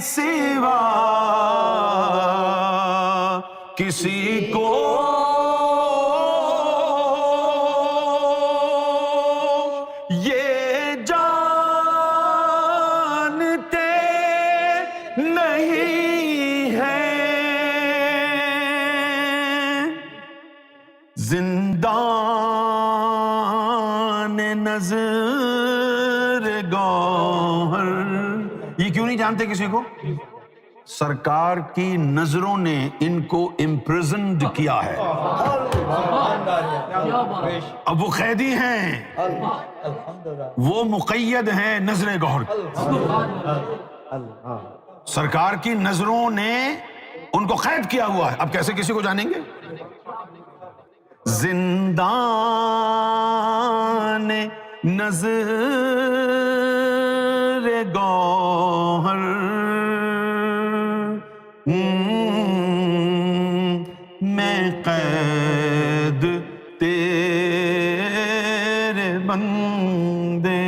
سوا کسی کو یہ جانتے نہیں ہیں زندان نظر گوہر. یہ کیوں نہیں جانتے کسی کو؟ سرکار کی نظروں نے ان کو امپرزنڈ کیا ہے. اب وہ قیدی ہیں، وہ مقید ہیں نظر گوہر. سرکار کی نظروں نے ان کو قید کیا ہوا ہے. اب کیسے کسی کو جانیں گے؟ زندان نظر گوہر میں قید تیرے بندے